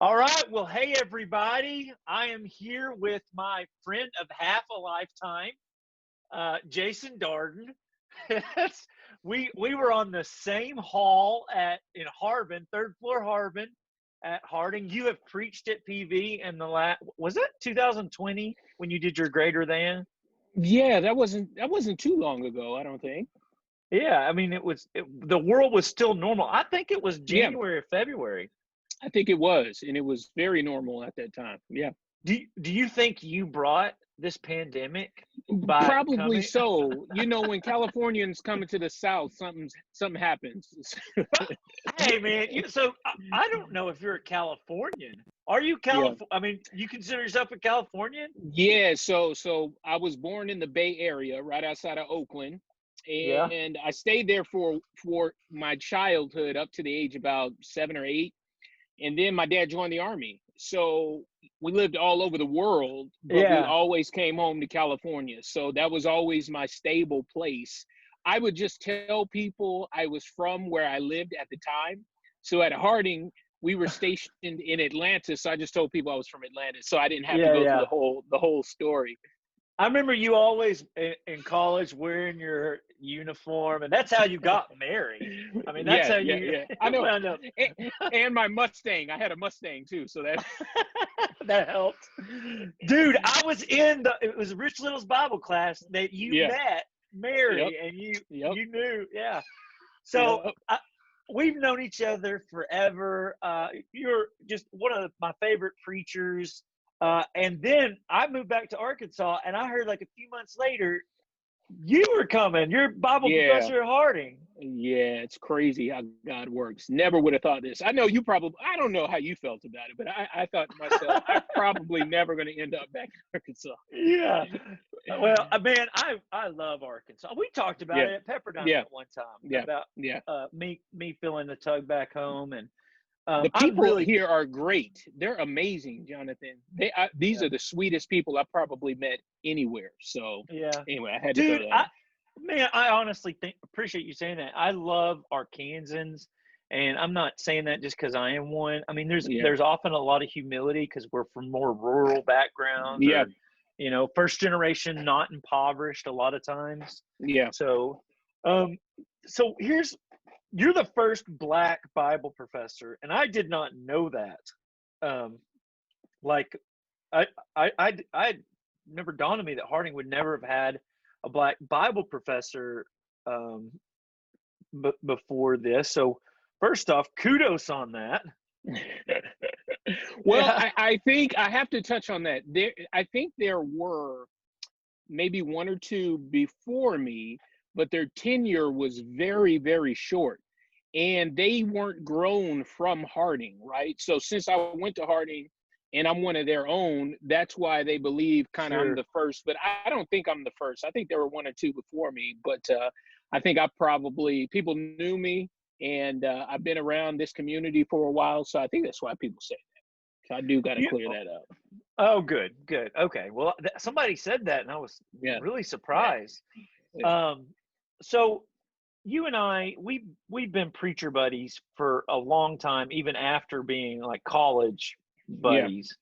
All right. Well, hey, everybody. I am here with my friend of half a lifetime, Jason Darden. we were on the same hall in Harbin, third floor Harbin at Harding. You have preached at PV in the was it 2020 when you did your greater than? Yeah, that wasn't too long ago, I don't think. Yeah, I mean the world was still normal. I think it was Yeah, January or February. I think it was, and it was very normal at that time. Yeah, Do you think you brought this pandemic by probably coming? so. When Californians come into the South, something happens. But hey, man, I don't know if you're a Californian. Are you Yeah, I mean, you consider yourself a Californian? yeah. So I was born in the Bay Area, right outside of Oakland, Yeah. and I stayed there for my childhood up to the age about 7 or 8. And then my dad joined the army. So we lived all over the world, but we Yeah. always came home to California. So that was always my stable place. I would just tell people I was from where I lived at the time. So at Harding, we were stationed in Atlanta. So I just told people I was from Atlanta. So I didn't have to Yeah, go through yeah. the whole story. I remember you always in college wearing your uniform, and that's how you got married. I mean, that's Yeah, how yeah, you yeah. I know. wound up. And my Mustang. I had a Mustang too. So that That helped. Dude, it was Rich Little's Bible class that you yeah. met Yep. Mary, and Yep. you knew, yeah. So Yep. we've known each other forever. You're just one of my favorite preachers. And then I moved back to Arkansas, and I heard like a few months later you were coming. You're Bible Yeah. professor at Harding. Yeah, it's crazy how God works. Never would have thought this. I know you probably, I don't know how you felt about it, but I thought to myself, I'm probably never going to end up back in Arkansas. Yeah. Well, man, I love Arkansas. We talked about Yeah, it at Pepperdine yeah, at one time yeah, about yeah. me feeling the tug back home, and The I'm people really here are great. They're amazing, Jonathan. These yeah, are the sweetest people I've probably met anywhere. So yeah. anyway, I had to throw Dude, that in. I honestly appreciate you saying that. I love Arkansans, and I'm not saying that just because I am one. I mean, Yeah, there's often a lot of humility because we're from more rural backgrounds, yeah, or first generation, not impoverished a lot of times. yeah. So, um, so you're the first Black Bible professor, and I did not know that. Um, like I never dawned on me that Harding would never have had a Black Bible professor um, before this. So first off, kudos on that. Well, Yeah, I think I have to touch on that. I think there were maybe one or two before me, but their tenure was very, very short. And they weren't grown from Harding, right? So since I went to Harding and I'm one of their own, that's why they believe kind of I'm sure. the first. But I don't think I'm the first. I think there were one or two before me. But I think people knew me and I've been around this community for a while. So I think that's why people say that. So I do got to You, clear that up. oh, good, good. Okay. Well, somebody said that, and I was Yeah. really Yeah. surprised. Yeah. Um, so you and we've been preacher buddies for a long time, even after being like college Yeah. buddies.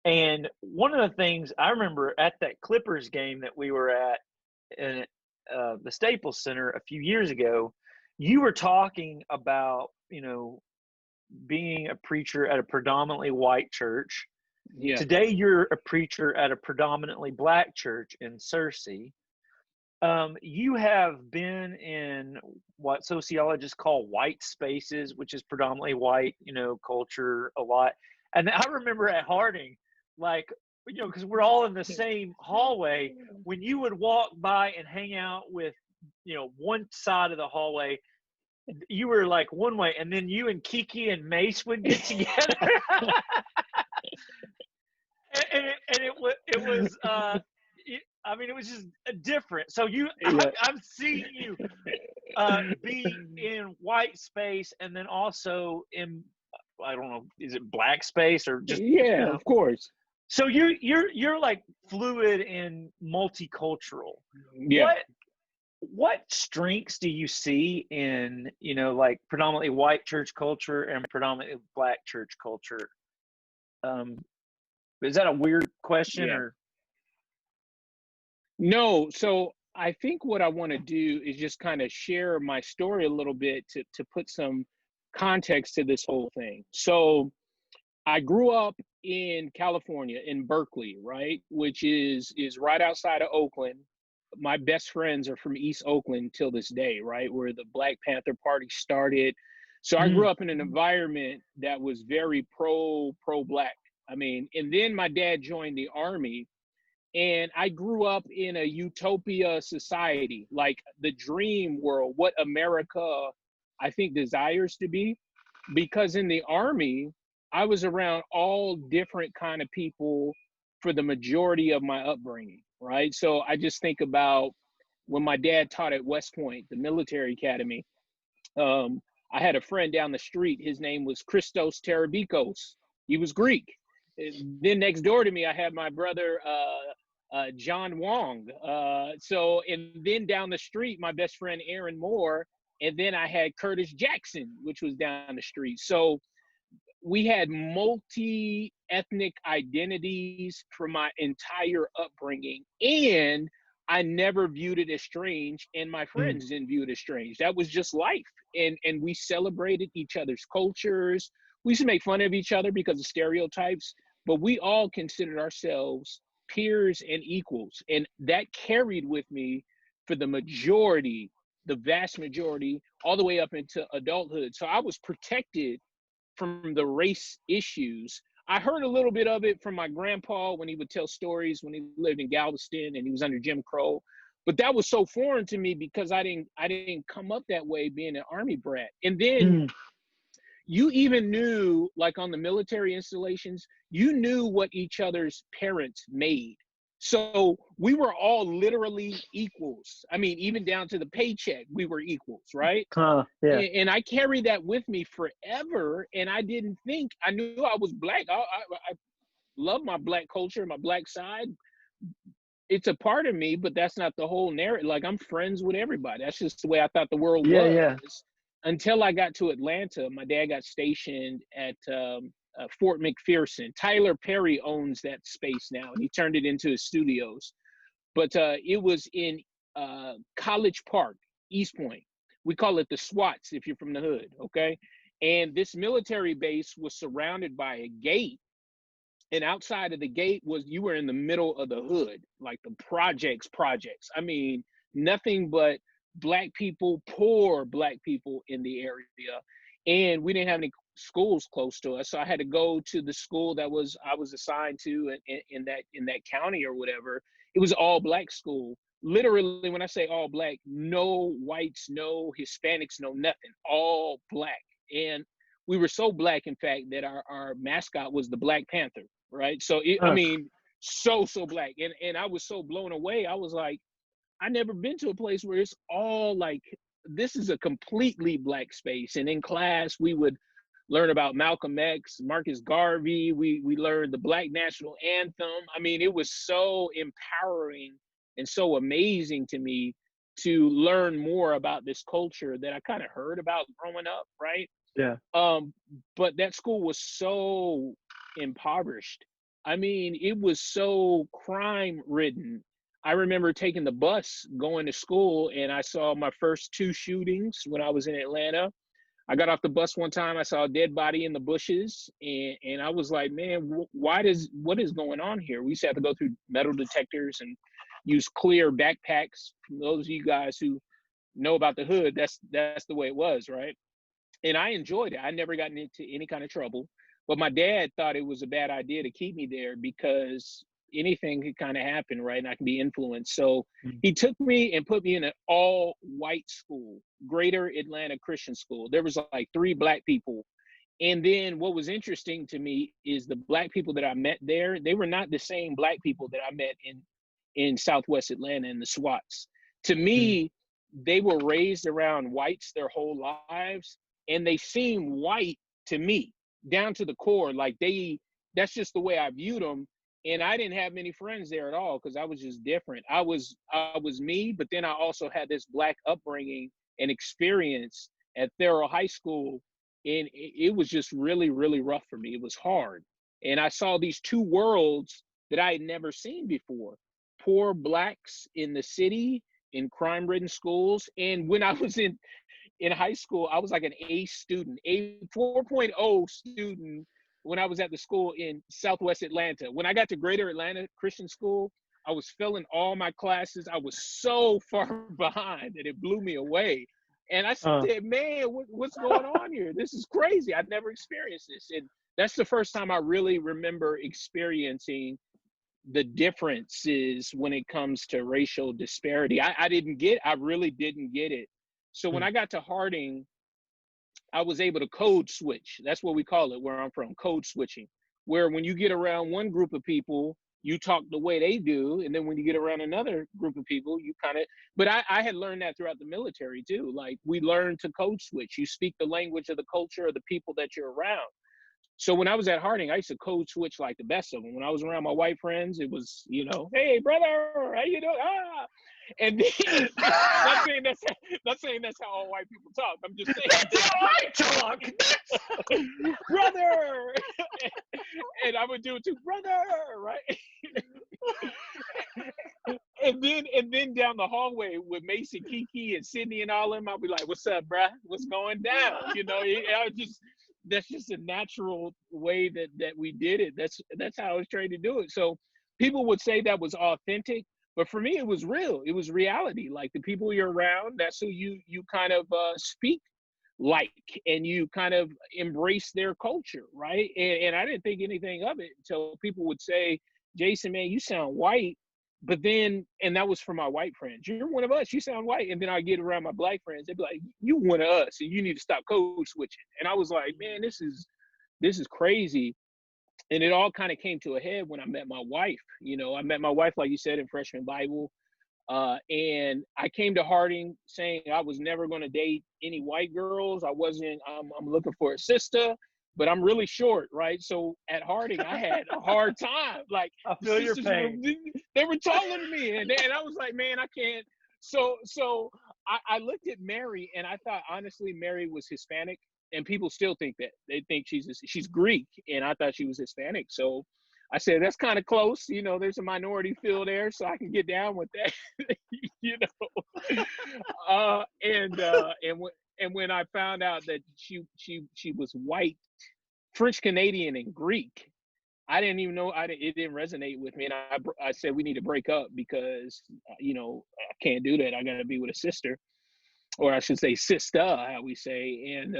And one of the things I remember at that Clippers game that we were at in the Staples Center a few years ago, you were talking about, being a preacher at a predominantly white church. Yeah. Today, you're a preacher at a predominantly Black church in Searcy. You have been in what sociologists call white spaces, which is predominantly white, culture a lot. And I remember at Harding, like, because we're all in the same hallway, when you would walk by and hang out with, one side of the hallway, you were like one way, and then you and Kiki and Mace would get together. I mean, it was just different. So Yeah. I'm seeing you be in white space, and then also in, I don't know, is it black space or just, Yeah, of course. so you're like fluid and multicultural. Yeah. What strengths do you see in, like predominantly white church culture and predominantly Black church culture? Um, is that a weird question Yeah. or? No, so I think what I want to do is just kind of share my story a little bit to put some context to this whole thing. So I grew up in California in Berkeley, right, which is right outside of Oakland. My best friends are from East Oakland till this day, right, where the Black Panther Party started. So I Mm, grew up in an environment that was very pro black. I mean, and then my dad joined the army, and I grew up in a utopia society, like the dream world, what America I think desires to be. Because in the army, I was around all different kind of people for the majority of my upbringing, right? So I just think about when my dad taught at West Point, the military academy. um, I had a friend down the street. His name was Christos Terabikos. He was Greek. Then next door to me, I had my brother John Wong. And then down the street, my best friend Aaron Moore, and then I had Curtis Jackson, which was down the street. So we had multi-ethnic identities for my entire upbringing, and I never viewed it as strange, and my mm, friends didn't view it as strange. That was just life. And we celebrated each other's cultures. We used to make fun of each other because of stereotypes, but we all considered ourselves peers and equals, and that carried with me for the majority, the vast majority, all the way up into adulthood. So I was protected from the race issues. I heard a little bit of it from my grandpa when he would tell stories when he lived in Galveston and he was under Jim Crow. But that was so foreign to me because I didn't come up that way being an army brat. And then mm. you even knew, like on the military installations, you knew what each other's parents made. So we were all literally equals. I mean, even down to the paycheck, we were equals, right? Yeah. And I carried that with me forever. And I didn't think, I knew I was black. I love my black culture, my black side. It's a part of me, but that's not the whole narrative. Like, I'm friends with everybody. That's just the way I thought the world Yeah, was yeah. until I got to Atlanta. My dad got stationed at Fort McPherson. Tyler Perry owns that space now, and he turned it into his studios. But it was in College Park, East Point. We call it the SWATs if you're from the hood, okay? And this military base was surrounded by a gate, and outside of the gate was, you were in the middle of the hood, like the projects. I mean, nothing but black people, poor black people in the area. And we didn't have any schools close to us, so I had to go to the school that was I was assigned to in that county or whatever. It was all black school. Literally, when I say all black, no whites, no Hispanics, no nothing, all black. And we were so black, in fact, that our mascot was the Black Panther, right? So I Huh. mean, so black. And I was so blown away. I was like, I never been to a place where it's all like, this is a completely black space. And in class, we would learn about Malcolm X, Marcus Garvey. We learned the Black National Anthem. I mean, it was so empowering and so amazing to me to learn more about this culture that I kind of heard about growing up, right? Yeah. Um, but that school was so impoverished. I mean, it was so crime ridden. I remember taking the bus going to school, and I saw my first two shootings when I was in Atlanta. I got off the bus one time, I saw a dead body in the bushes, and I was like, man, what is going on here? We used to have to go through metal detectors and use clear backpacks. For those of you guys who know about the hood, that's the way it was, right? And I enjoyed it. I never got into any kind of trouble. But my dad thought it was a bad idea to keep me there because anything could kind of happen, right? And I can be influenced. So Mm. he took me and put me in an all white school, Greater Atlanta Christian School. There was like three black people. And then what was interesting to me is the black people that I met there, they were not the same black people that I met in Southwest Atlanta in the SWATs. To Mm. me, they were raised around whites their whole lives, and they seem white to me down to the core. Like that's just the way I viewed them. And I didn't have many friends there at all because I was just different. I was me, but then I also had this black upbringing and experience at Thurl High School, and it was just really, really rough for me. It was hard. And I saw these two worlds that I had never seen before. Poor blacks in the city, in crime-ridden schools. And when I was in high school, I was like an A student, a 4.0 student when I was at the school in Southwest Atlanta. When I got to Greater Atlanta Christian School, I was failing all my classes. I was so far behind that it blew me away. And I said, man, what's going on here? This is crazy. I've never experienced this. And that's the first time I really remember experiencing the differences when it comes to racial disparity. I really didn't get it. So when I got to Harding, I was able to code switch. That's what we call it where I'm from, code switching, where when you get around one group of people, you talk the way they do. And then when you get around another group of people, you kind of, but I had learned that throughout the military too. Like we learned to code switch. You speak the language of the culture of the people that you're around. So when I was at Harding, I used to code switch like the best of them. When I was around my white friends, it was, hey brother, how you doing? Ah. And then, not saying that's how all white people talk. I'm just saying that's how I talk, brother. And I would do it too, brother, right? and then down the hallway with Mason, Kiki, and Sydney and all of them, I'll be like, "What's up, bruh? What's going down?" That's just a natural way that we did it. That's how I was trained to do it. So people would say that was authentic, but for me, it was real. It was reality. Like the people you're around, that's who you kind of speak like, and you kind of embrace their culture, right? And I didn't think anything of it until people would say, "Jason, man, you sound white." But then, and that was for my white friends. You're one of us. You sound white. And then I get around my black friends. They'd be like, "You one of us, and you need to stop code switching." And I was like, "Man, this is crazy." And it all kind of came to a head when I met my wife. I met my wife, like you said, in freshman Bible. And I came to Harding saying I was never going to date any white girls. I'm looking for a sister, but I'm really short, right? So at Harding, I had a hard time. Like, I feel your pain. They were taller than me. And I was like, man, I can't. So I looked at Mary, and I thought, honestly, Mary was Hispanic. And people still think that. They think she's Greek, and I thought she was Hispanic. So I said, that's kind of close. There's a minority feel there, so I can get down with that. And when I found out that she was white, French Canadian, and Greek, I didn't even know. It didn't resonate with me, and I said we need to break up because I can't do that. I got to be with a sister, or I should say sister, how we say. And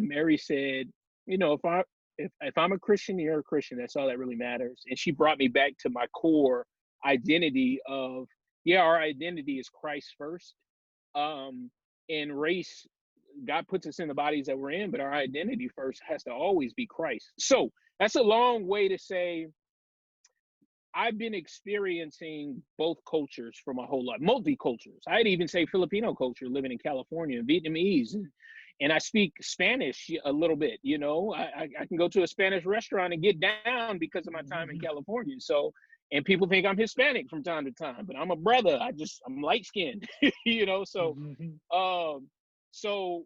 Mary said, if I'm a Christian, you're a Christian. That's all that really matters. And she brought me back to my core identity of, our identity is Christ first. And race, God puts us in the bodies that we're in, but our identity first has to always be Christ. So that's a long way to say I've been experiencing both cultures for my whole life, multi-cultures. I'd even say Filipino culture, living in California, Vietnamese, and I speak Spanish a little bit. I can go to a Spanish restaurant and get down because of my time in California. So, and people think I'm Hispanic from time to time, but I'm a brother. I'm light-skinned, So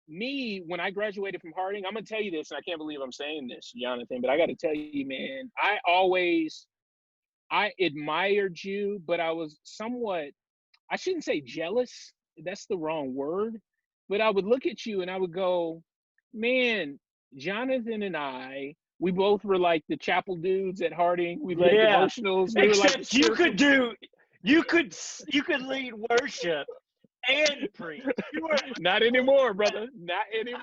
me, when I graduated from Harding, I'm gonna tell you this, and I can't believe I'm saying this, Jonathan, but I got to tell you, man, I admired you, but I was somewhat, I shouldn't say jealous. That's the wrong word. But I would look at you and I would go, man, Jonathan and we both were like the chapel dudes at Harding. We led devotionals. We Except you could lead worship and preach. Not anymore, brother. Not anymore.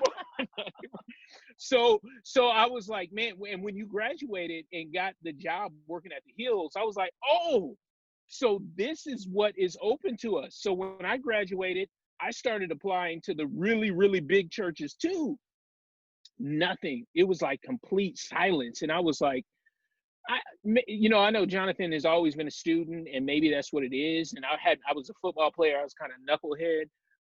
So I was like, man, and when you graduated and got the job working at the Hills, I was like, oh, so this is what is open to us. So when I graduated, I started applying to the really, really big churches too. Nothing. It was like complete silence. And I was like, I know Jonathan has always been a student, and maybe that's what it is. And I was a football player. I was kind of knucklehead,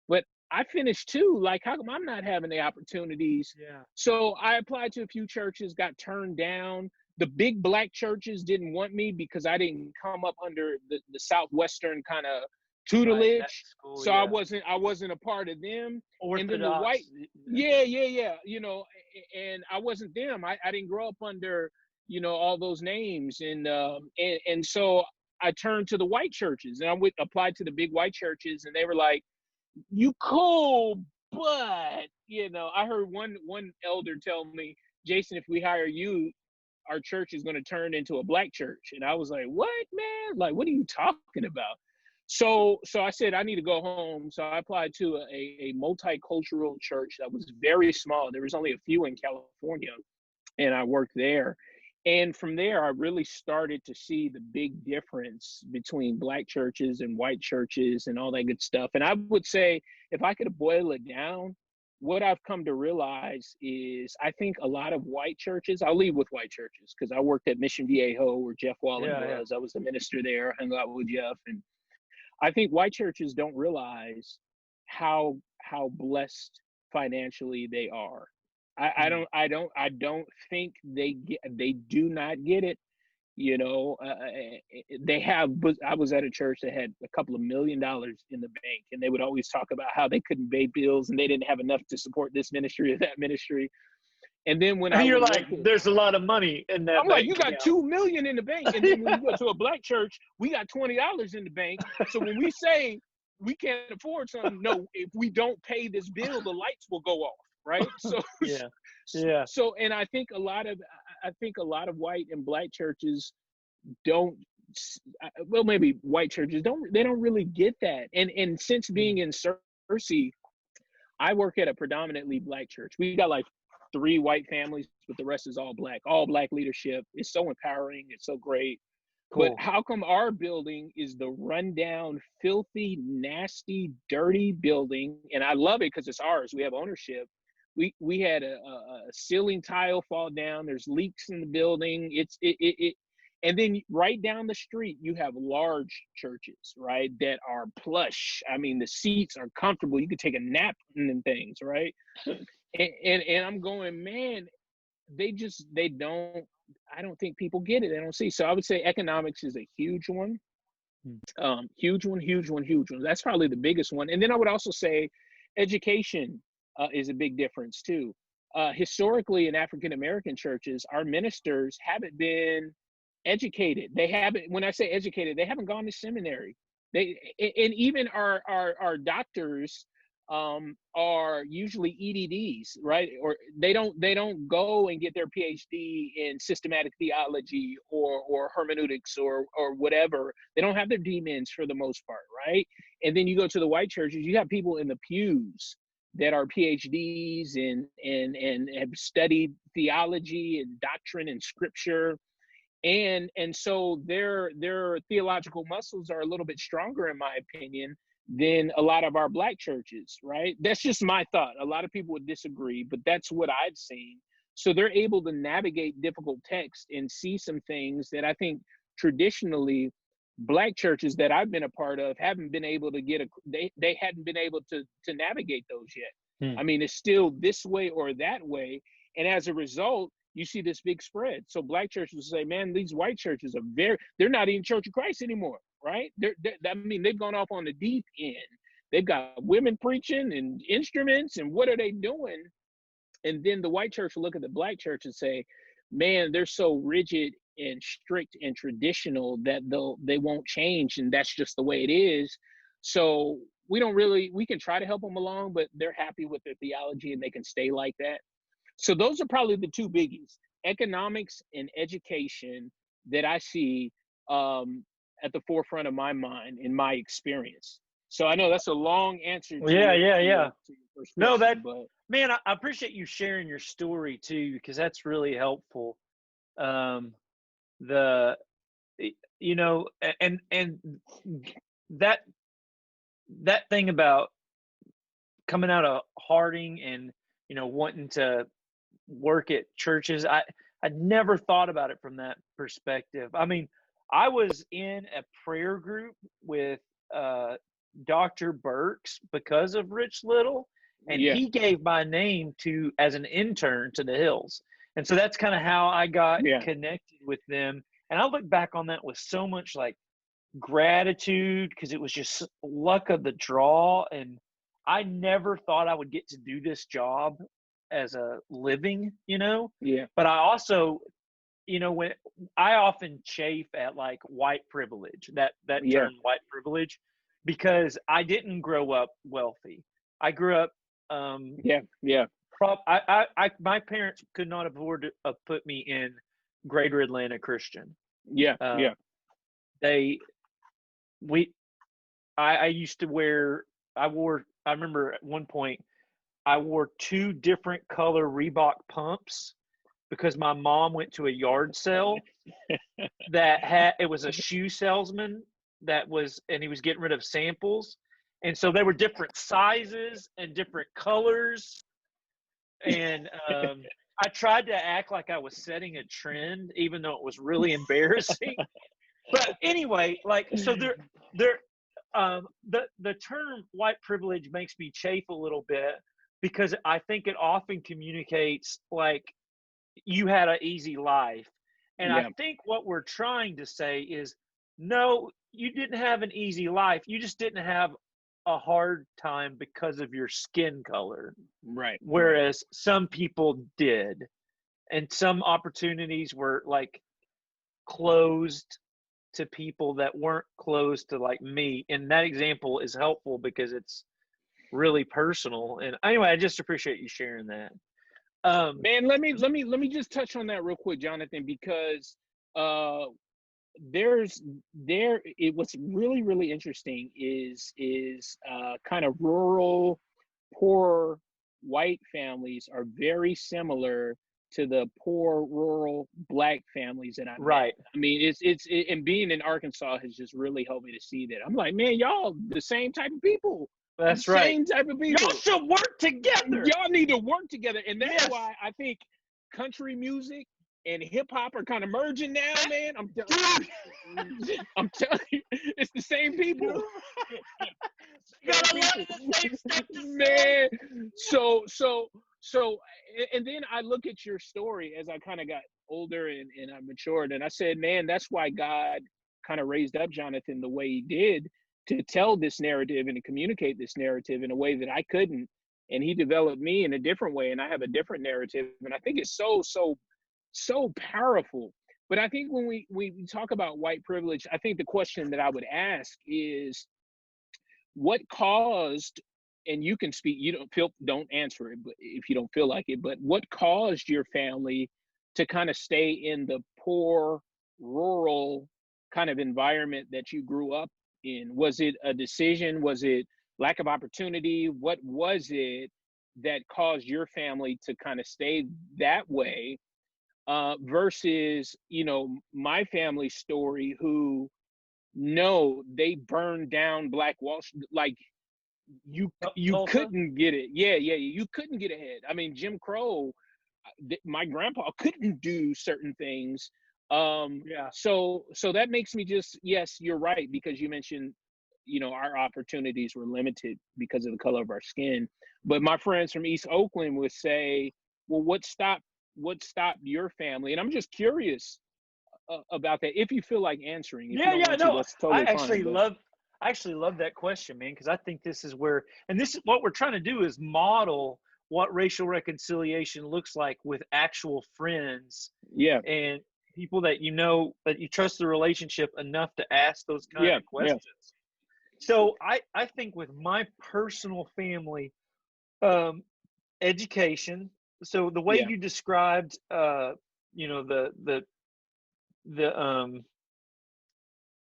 but I finished too. Like, how come I'm not having the opportunities? Yeah. So I applied to a few churches, got turned down. The big black churches didn't want me because I didn't come up under the Southwestern kind of tutelage. Right, school, so yeah. I wasn't a part of them. Orthodox. And then the white, yeah. And I wasn't them. I didn't grow up under all those names. And so I turned to the white churches, and applied to the big white churches, and they were like, you cool, but I heard one elder tell me, Jason, if we hire you, our church is going to turn into a black church. And I was like, what, man? Like, what are you talking about? So I said, I need to go home. So I applied to a multicultural church that was very small. There was only a few in California, and I worked there. And from there, I really started to see the big difference between black churches and white churches and all that good stuff. And I would say, if I could boil it down, what I've come to realize is I think a lot of white churches, I'll leave with white churches because I worked at Mission Viejo where Jeff Wallen was. I was the minister there, hung out with Jeff. And I think white churches don't realize how blessed financially they are. I don't think they do not get it. They have, but I was at a church that had a couple of $1 million in the bank, and they would always talk about how they couldn't pay bills and they didn't have enough to support this ministry or that ministry. And then when you're like, there's a lot of money in that. I'm like, you got $2 million in the bank, and then when you go to a black church, we got $20 in the bank. So when we say we can't afford something, no, if we don't pay this bill, the lights will go off, right? So yeah. So, and I think a lot of white and black churches don't. Well, maybe white churches don't really get that. And since being in Searcy, I work at a predominantly black church. We got like 3 white families, but the rest is all black leadership. It's so empowering. It's so great. Cool. But how come our building is the rundown, filthy, nasty, dirty building? And I love it because it's ours. We have ownership. We had a ceiling tile fall down. There's leaks in the building. And then right down the street, you have large churches, right, that are plush. I mean, the seats are comfortable. You could take a nap in them things, right? And I'm going, man, I don't think people get it. They don't see. So I would say economics is a huge one. Huge one. That's probably the biggest one. And then I would also say education is a big difference too. Historically in African-American churches, our ministers haven't been educated. They haven't, when I say educated, they haven't gone to seminary. And even our doctors are usually EDDs, right? Or they don't go and get their PhD in systematic theology or hermeneutics or whatever. They don't have their DMins for the most part, right? And then you go to the white churches, you have people in the pews that are PhDs and have studied theology and doctrine and scripture. And so their theological muscles are a little bit stronger, in my opinion, than a lot of our black churches, right? That's just my thought. A lot of people would disagree, but that's what I've seen. So they're able to navigate difficult text and see some things that I think traditionally black churches that I've been a part of haven't been able to they hadn't been able to navigate those yet. I mean, it's still this way or that way. And as a result, you see this big spread. So black churches say, man, these white churches they're not even Church of Christ anymore, right? I mean, they've gone off on the deep end. They've got women preaching and instruments, and what are they doing? And then the white church will look at the black church and say, man, they're so rigid and strict and traditional that they won't change, and that's just the way it is. So we can try to help them along, but they're happy with their theology and they can stay like that. So those are probably the 2 biggies, economics and education, that I see at the forefront of my mind in my experience. So I know that's a long answer. To your first no, question, man, I appreciate you sharing your story too, because that's really helpful. And that thing about coming out of Harding and, wanting to work at churches, I never thought about it from that perspective. I mean, I was in a prayer group with Dr. Burks because of Rich Little, and he gave my name as an intern to the Hills. And so that's kind of how I got connected with them. And I look back on that with so much like gratitude, because it was just luck of the draw. And I never thought I would get to do this job as a living, But I also when I often chafe at like white privilege, that Yeah, term white privilege, because I didn't grow up wealthy. I grew up yeah, yeah, my parents could not afford to put me in Greater Atlanta Christian. yeah, Uh, yeah. they we I used to wear I remember at one point I wore two different color Reebok pumps because my mom went to a yard sale that had it was a shoe salesman and he was getting rid of samples, and so there were different sizes and different colors, and I tried to act like I was setting a trend even though it was really embarrassing. But anyway, like, so there the term white privilege makes me chafe a little bit because I think it often communicates like you had an easy life. And I Yeah, think what we're trying to say is no, you didn't have an easy life. You just didn't have a hard time because of your skin color, right, right. whereas some people did. And some opportunities were like closed to people that weren't close to like me. And that example is helpful because it's really personal. And anyway, I just appreciate you sharing that. Man, let me just touch on that real quick, Jonathan, because uh there's there it what's really really interesting is kind of rural poor white families are very similar to the poor rural black families that I met. right. I mean, and being in Arkansas has just really helped me to see that. I'm like, man, y'all the same type of people, the That's right. same type of Y'all people. should work together. Y'all need to work together, and that's Yes. why I think country music and hip hop are kind of merging now, man. Dude, I'm telling you, it's the same people. you Same got a lot people, of the same stuff to say. man. So, and then I look at your story as I kind of got older and I matured, and I said, man, that's why God kind of raised up Jonathan the way He did to tell this narrative and to communicate this narrative in a way that I couldn't. And He developed me in a different way, and I have a different narrative, and I think it's so powerful. But I think when we talk about white privilege, I think the question that I would ask is what caused, and you can speak, don't answer it but if you don't feel like it, but what caused your family to kind of stay in the poor rural kind of environment that you grew up in? Was it a decision? Was it lack of opportunity? What was it that caused your family to kind of stay that way, versus my family story, who no, they burned down Black Wall Street. Like you Tulsa? couldn't get it. Yeah, yeah, you couldn't get ahead. I mean, Jim Crow. My grandpa couldn't do certain things. Yeah. So that makes me just, yes, you're right, because you mentioned, our opportunities were limited because of the color of our skin. But my friends from East Oakland would say, well, what stopped your family? And I'm just curious about that. If you feel like answering, if you Yeah, don't yeah, want to, no. that's I totally fine. actually But love I actually love that question, man, because I think this is where, and this is what we're trying to do is model what racial reconciliation looks like with actual friends yeah, and people that that you trust the relationship enough to ask those kind yeah, of yeah, questions. So I think with my personal family, um, education. So the way yeah, you described, you know, the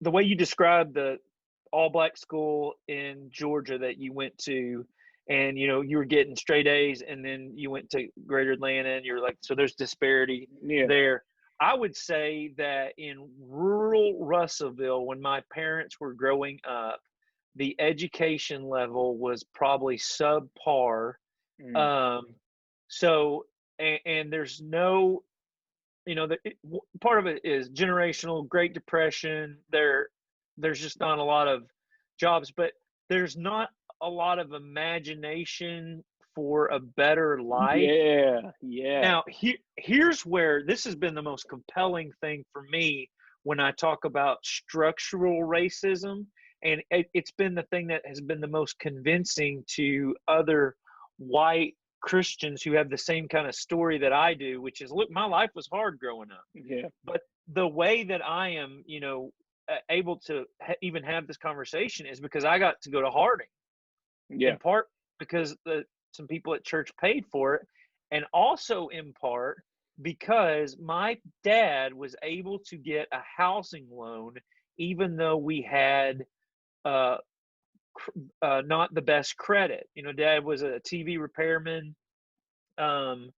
the way you described the all black school in Georgia that you went to, and you were getting straight A's, and then you went to Greater Atlanta, and you're like, so there's disparity yeah, there. I would say that in rural Russellville, when my parents were growing up, the education level was probably subpar. mm, Um, so, and there's no, part of it is generational, Great Depression. There's just not a lot of jobs, but there's not a lot of imagination for a better life. yeah, yeah, Now, here's where this has been the most compelling thing for me when I talk about structural racism, and it's been the thing that has been the most convincing to other white Christians who have the same kind of story that I do, which is, look, my life was hard growing up, Yeah. but the way that I am, able to even have this conversation is because I got to go to Harding, Yeah. in part because some people at church paid for it, and also in part because my dad was able to get a housing loan, even though we had uh, not the best credit. Dad was a TV repairman, um,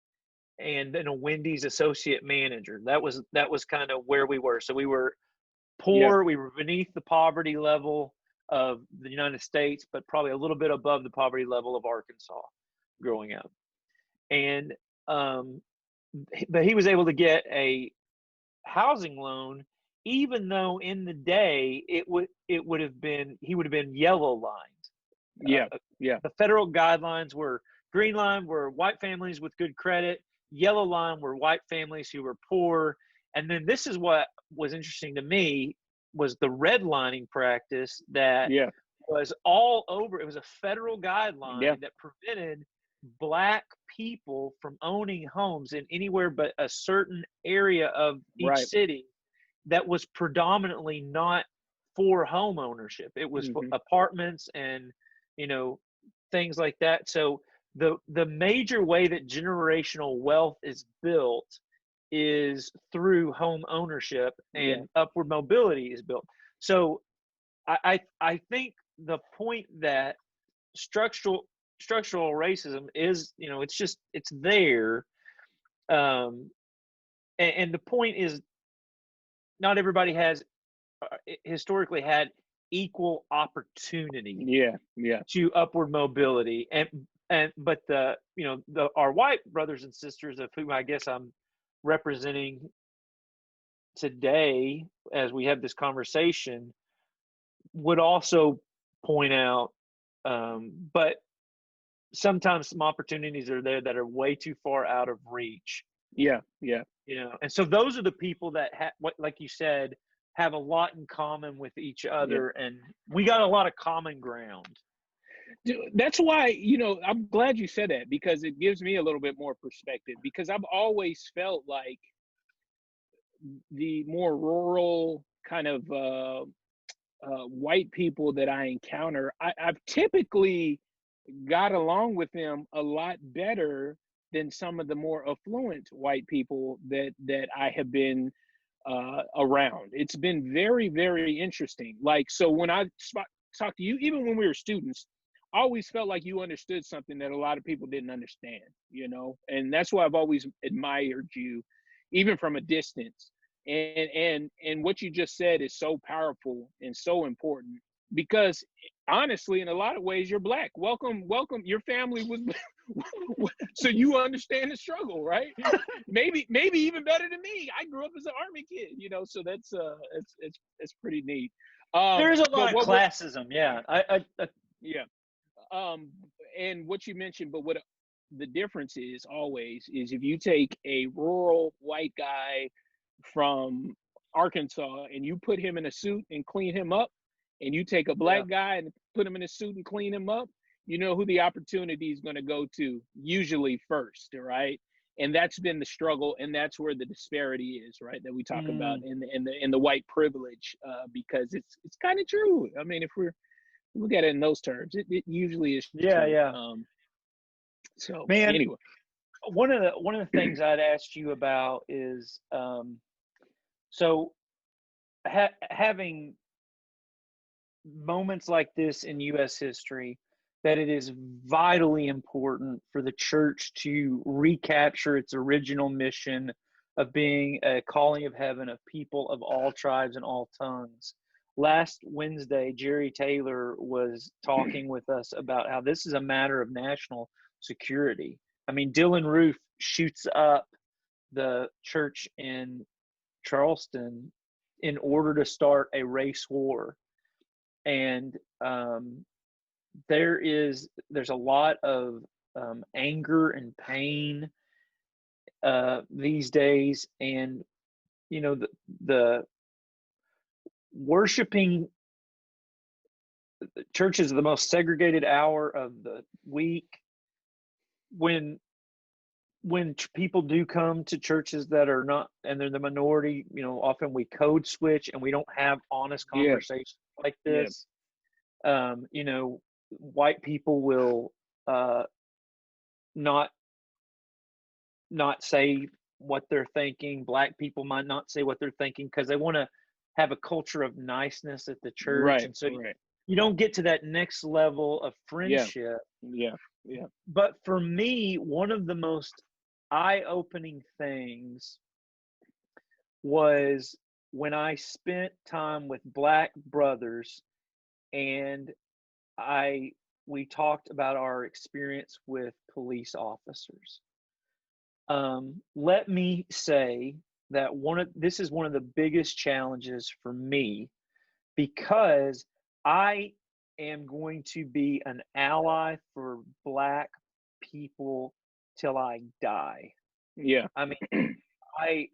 and then a Wendy's associate manager. That was kind of where we were. So we were Yeah. poor. We were beneath the poverty level of the United States, but probably a little bit above the poverty level of Arkansas growing up. And but he was able to get a housing loan, even though in the day it would have been he would have been yellow lined. Yeah. Yeah. The federal guidelines were green line were white families with good credit, yellow line were white families who were poor. And then this is what was interesting to me was the redlining practice that Yeah. was all over. It was a federal Yeah. guideline that prevented Black people from owning homes in anywhere but a certain area of each Right. city that was predominantly not for home ownership. It was for Hmm. apartments and, you know, things like that. So the major way that generational wealth is built is through home ownership, Yeah. and upward mobility is built. So I think the point that structural racism is, it's there, um, and the point is not everybody has historically had equal opportunity Yeah. Yeah. to upward mobility, and but our white brothers and sisters, of whom I guess I'm representing today as we have this conversation, would also point out, but sometimes some opportunities are there that are way too far out of reach. Yeah. Yeah. And so those are the people that like you said, have a lot in common with each Yeah. other, and we got a lot of common ground. That's why, I'm glad you said that, because it gives me a little bit more perspective, because I've always felt like the more rural kind of white people that I encounter, I've typically got along with them a lot better than some of the more affluent white people that I have been around. It's been very, very interesting. Like, so when I talk to you, even when we were students, I always felt like you understood something that a lot of people didn't understand, and that's why I've always admired you, even from a distance. And what you just said is so powerful and so important, because honestly, in a lot of ways, you're Black. Welcome. Your family was so you understand the struggle, right? Maybe even better than me. I grew up as an Army kid, so that's it's pretty neat. There's a But lot of what classism, yeah. I yeah. um and what you mentioned, but what the difference is always is, if you take a rural white guy from Arkansas and you put him in a suit and clean him up, and you take a yeah. Black guy and put him in a suit and clean him up, you know who the opportunity is going to go to, usually first, right? And that's been the struggle, and that's where the disparity is, right, that we talk about Mm. in the white privilege, because it's kind of true. I mean, if we're look at it in those terms, it usually is Yeah, true. yeah. So Man, anyway. one of the things I'd asked you about is, so having moments like this in U.S. history, that it is vitally important for the church to recapture its original mission of being a calling of heaven of people of all tribes and all tongues. Last Wednesday, Jerry Taylor was talking with us about how this is a matter of national security. I mean, Dylan Roof shoots up the church in Charleston in order to start a race war. And there's a lot of anger and pain these days, and the worshiping churches, the most segregated hour of the week, when people do come to churches that are not, and they're the minority, often we code switch and we don't have honest Yeah, conversations like yeah, this. White people will uh, not say what they're thinking. Black people might not say what they're thinking because they want to have a culture of niceness at the church, right, and so right. you don't get to that next level of Yeah, friendship. yeah, yeah, But for me, one of the most eye-opening things was when I spent time with Black brothers, and I we talked about our experience with police officers. Let me say that this is one of the biggest challenges for me, because I am going to be an ally for Black people till I die. yeah, I mean, I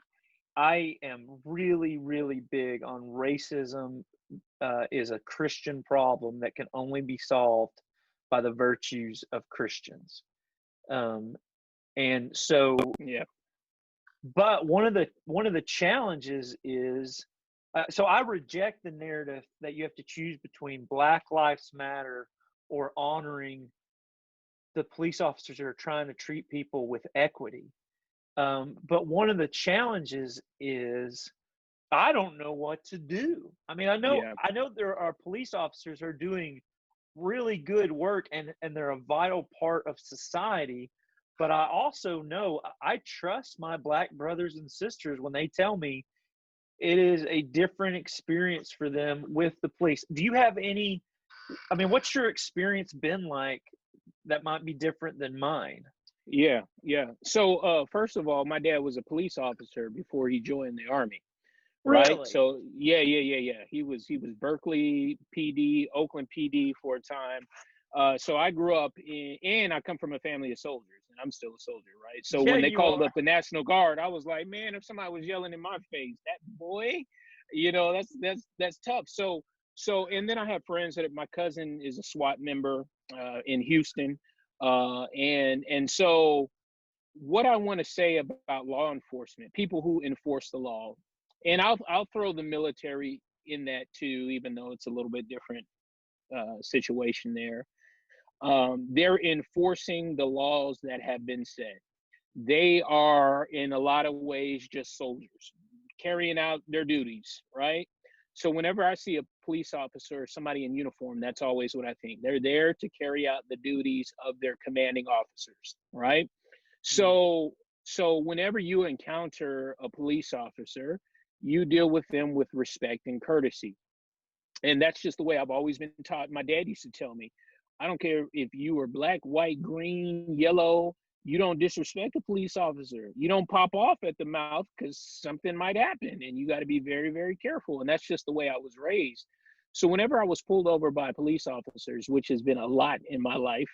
I am really, really big on racism. Is a Christian problem that can only be solved by the virtues of Christians. Um, and so, yeah, but one of the challenges is, so I reject the narrative that you have to choose between Black Lives Matter or honoring the police officers who are trying to treat people with equity. But one of the challenges is I don't know what to do. I mean, yeah, I know there are police officers who are doing really good work, and they're a vital part of society. But I also know I trust my Black brothers and sisters when they tell me it is a different experience for them with the police. Do you have any? I mean, what's your experience been like that might be different than mine? yeah, yeah. So, first of all, my dad was a police officer before he joined the army, right? Really? So, yeah, yeah, yeah, yeah. He was Berkeley PD, Oakland PD for a time. So I grew up and I come from a family of soldiers, and I'm still a soldier, right? So Yeah, when they you called are. up the National Guard, I was like, man, if somebody was yelling in my face, that boy, that's tough. And then I have friends that my cousin is a SWAT member in Houston, and so what I want to say about law enforcement, people who enforce the law, and I'll throw the military in that too, even though it's a little bit different situation there. They're enforcing the laws that have been set. They are in a lot of ways just soldiers carrying out their duties, right? So whenever I see a police officer or somebody in uniform, that's always what I think. They're there to carry out the duties of their commanding officers, right? Mm. So so whenever you encounter a police officer, you deal with them with respect and courtesy. And that's just the way I've always been taught. My dad used to tell me, I don't care if you are black, white, green, yellow, you don't disrespect a police officer. You don't pop off at the mouth because something might happen and you got to be very, very careful. And that's just the way I was raised. So whenever I was pulled over by police officers, which has been a lot in my life,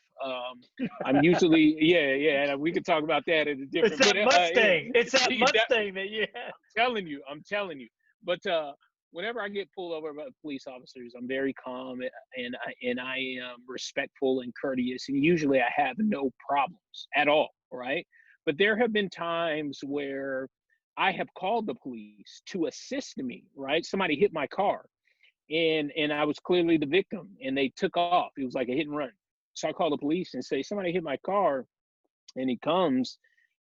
I'm usually, yeah, yeah, and we could talk about that at a It's different, but that Mustang. It's that that, Mustang that you have. I'm telling you. But whenever I get pulled over by police officers, I'm very calm and I am respectful and courteous, and usually I have no problems at all, right? But there have been times where I have called the police to assist me, right? Somebody hit my car, and I was clearly the victim, and they took off. It was like a hit and run. So I call the police and say, somebody hit my car, and he comes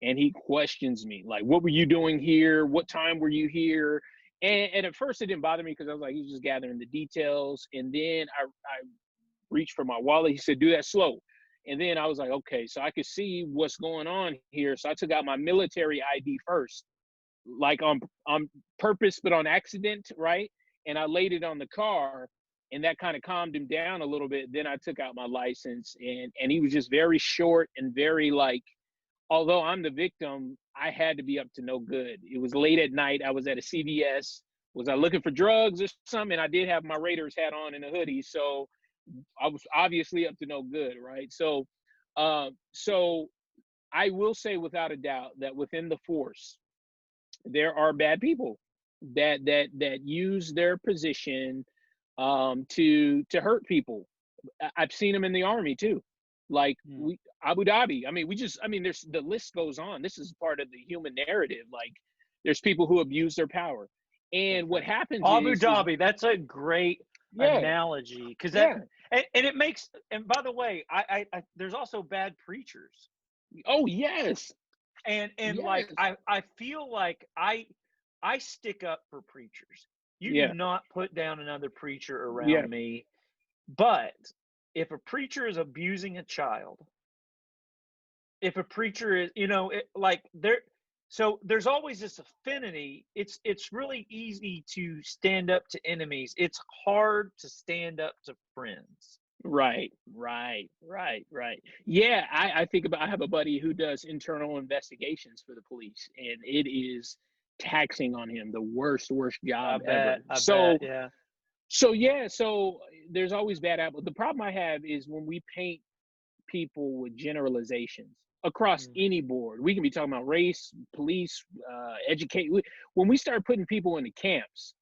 and he questions me like, what were you doing here, what time were you here? And at first it didn't bother me because I was like, he's just gathering the details. And then I reached for my wallet. He said, do that slow. And then I was like, okay, so I could see what's going on here. So I took out my military ID first, like on purpose but on accident, right? And I laid it on the car, and that kind of calmed him down a little bit. Then I took out my license, and he was just very short and very like, although I'm the victim, I had to be up to no good. It was late at night. I was at a CVS. Was I looking for drugs or something? I did have my Raiders hat on and a hoodie, so I was obviously up to no good, right? So I will say without a doubt that within the force, there are bad people that use their position to hurt people. I've seen them in the army too. Like Mm. we Abu Dhabi. I mean, there's the list goes on. This is part of the human narrative. Like there's people who abuse their power. And what Okay. happens Abu is Dhabi. That's a great yeah, analogy because that yeah. and it makes. And by the way, there's also bad preachers, Oh yes. and like Yes. I feel like I stick up for preachers. You do Yeah. not put down another preacher Yeah. around me. But if a preacher is abusing a child, if a preacher is, like there, so there's always this affinity. It's really easy to stand up to enemies. It's hard to stand up to friends. Right, right, right, right. Yeah, I think about I have a buddy who does internal investigations for the police, and it is taxing on him, the worst job ever. I bet, So yeah. so yeah, so there's always bad apples. The problem I have is when we paint people with generalizations across Mm, any board. We can be talking about race, police, educate. When we start putting people into camps,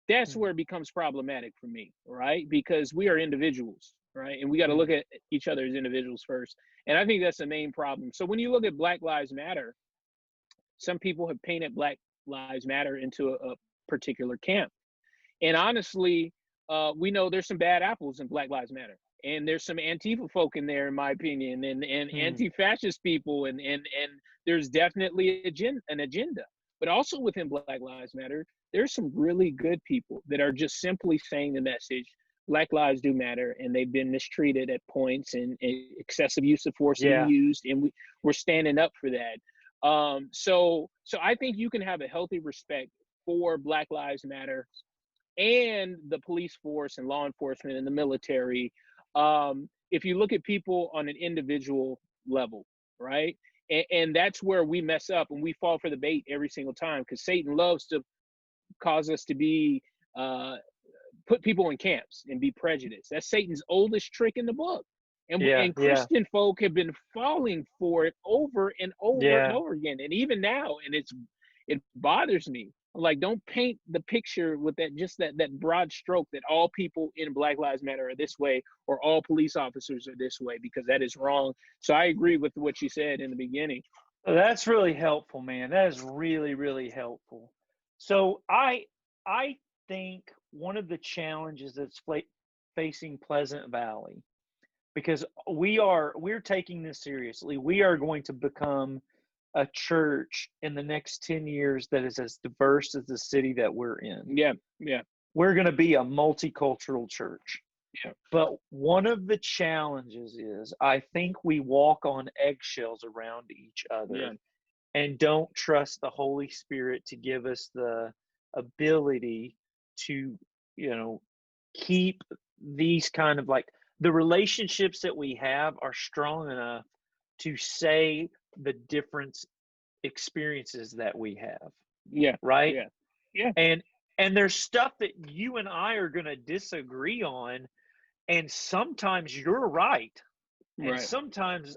that's mm, where it becomes problematic for me, right? Because we are individuals, right? And we got to mm. look at each other as individuals first. And I think that's the main problem. So when you look at Black Lives Matter, some people have painted Black Lives Matter into a particular camp. And honestly, we know there's some bad apples in Black Lives Matter, and there's some Antifa folk in there, in my opinion, and Mm. anti-fascist people, and there's definitely an agenda. But also within Black Lives Matter, there's some really good people that are just simply saying the message. Black lives do matter, and they've been mistreated at points, and excessive use of force being Yeah, used, and we're standing up for that. So I think you can have a healthy respect for Black Lives Matter and the police force and law enforcement and the military. If you look at people on an individual level, right? And that's where we mess up and we fall for the bait every single time because Satan loves to cause us to be uh, put people in camps and be prejudiced. That's Satan's oldest trick in the book. yeah, And yeah, Christian folk have been falling for it over and over and yeah. over again. And even now, and it bothers me. Like, don't paint the picture with that broad stroke that all people in Black Lives Matter are this way or all police officers are this way because that is wrong. So I agree with what you said in the beginning. That's really helpful, man. That is really, really helpful. So I think one of the challenges that's facing Pleasant Valley, because we're taking this seriously. We are going to become a church in the next 10 years that is as diverse as the city that we're in. Yeah, yeah, We're going to be a multicultural church. yeah, But one of the challenges is I think we walk on eggshells around each yeah. other and don't trust the Holy Spirit to give us the ability to, you know, keep these kind of like the relationships that we have are strong enough to say the difference experiences that we have, Yeah, right? yeah, yeah. And there's stuff that you and I are going to disagree on, and sometimes you're right and Right. sometimes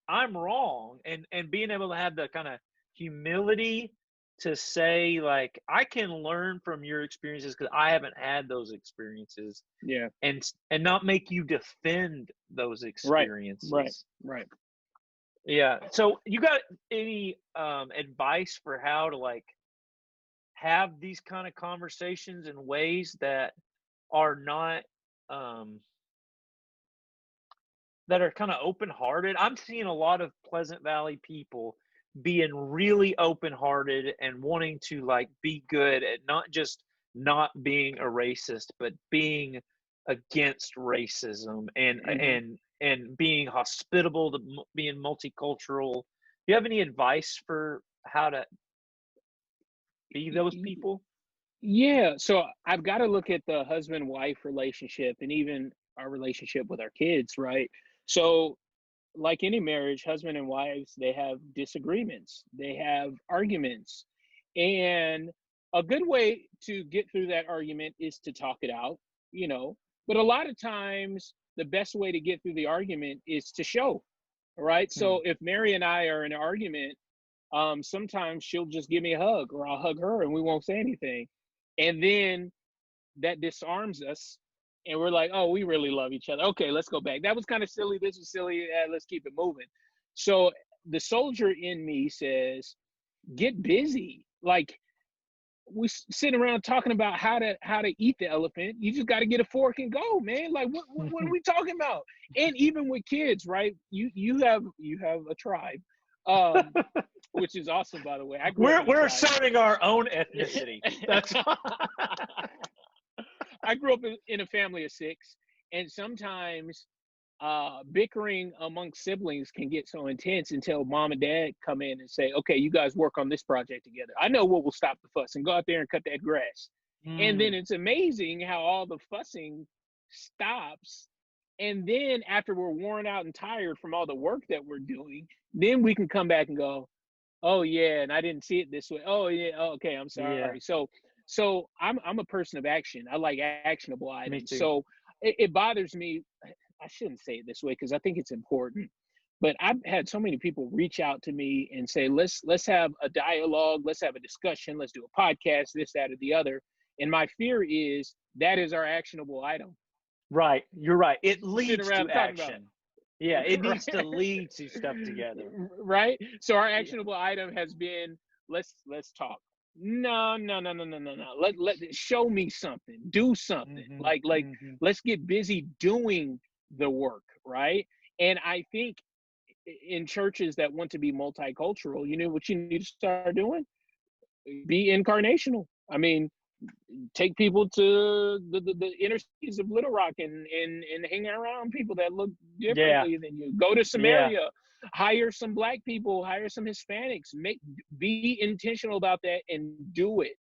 I'm wrong, and being able to have the kind of humility to say like I can learn from your experiences because I haven't had those experiences, Yeah. and not make you defend those Right. Right. experiences. Right. Yeah. So you got any advice for how to like have these kind of conversations in ways that are not um that are kind of open-hearted? I'm seeing a lot of Pleasant Valley people being really open-hearted and wanting to like be good at not just not being a racist, but being against racism Hmm. and being hospitable to being multicultural. Do you have any advice for how to be those people? Yeah. So I've got to look at the husband wife relationship and even our relationship with our kids, right? So, like any marriage, husband and wives, they have disagreements, they have arguments. And a good way to get through that argument is to talk it out, you know. But a lot of times, the best way to get through the argument is to show, right? Hmm. So if Mary and I are in an argument, sometimes she'll just give me a hug or I'll hug her and we won't say anything. And then that disarms us And we're like, oh, we really love each other. Okay, let's go back. That was kind of silly. This was silly. Let's keep it moving. So the soldier in me says, get busy. Like, we sit around talking about how to eat the elephant. You just got to get a fork and go, man. Like, what are we talking about? And even with kids, right? You have a tribe, which is awesome, by the way. I grew up in a We're tribe. asserting our own ethnicity. That's I grew up in a family of 6, and sometimes bickering among siblings can get so intense until mom and dad come in and say, okay, you guys work on this project together. I know what will stop the fuss, and go out there and cut that grass. And then it's amazing how all the fussing stops. And then after we're worn out and tired from all the work that we're doing, then we can come back and go, oh yeah, and I didn't see it this way. Oh yeah, oh, okay, I'm sorry. Yeah. So I'm a person of action. I like actionable Me items. too. So it bothers me. I shouldn't say it this way because I think it's important. But I've had so many people reach out to me and say, let's have a dialogue, let's have a discussion, let's do a podcast, this, that, or the other. And my fear is that is our actionable item. Right. You're right. It Sit leads around to talking about action. Yeah, it needs to Right. lead to stuff together. Right. So our Yeah. actionable item has been let's talk. No. Let show me something. Do something. Like let's get busy doing the work, right? And I think in churches that want to be multicultural, you know what you need to start doing? Be incarnational. I mean, take people to the inner cities of Little Rock and hang around people that look Yeah. differently than you. Go to Yeah. Samaria, hire some Black people, hire some Hispanics. Be intentional about that and do it,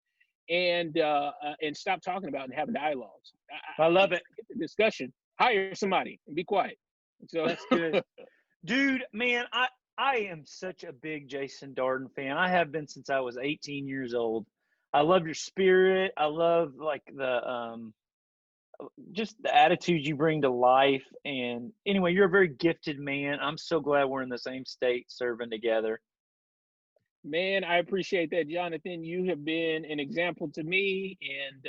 and stop talking about it and have dialogues. I love it. Get the discussion. Hire somebody and be quiet. So That's good. Dude, man, I am such a big Jason Darden fan. I have been since I was 18 years old. I love your spirit. I love like the just the attitude you bring to life. And anyway, you're a very gifted man. I'm so glad we're in the same state serving together. man, I appreciate that, Jonathan. You have been an example to me, and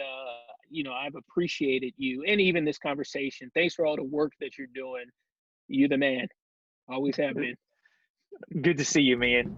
I've appreciated you and even this conversation. Thanks for all the work that you're doing. You the man. Always have been. Good to see you, man.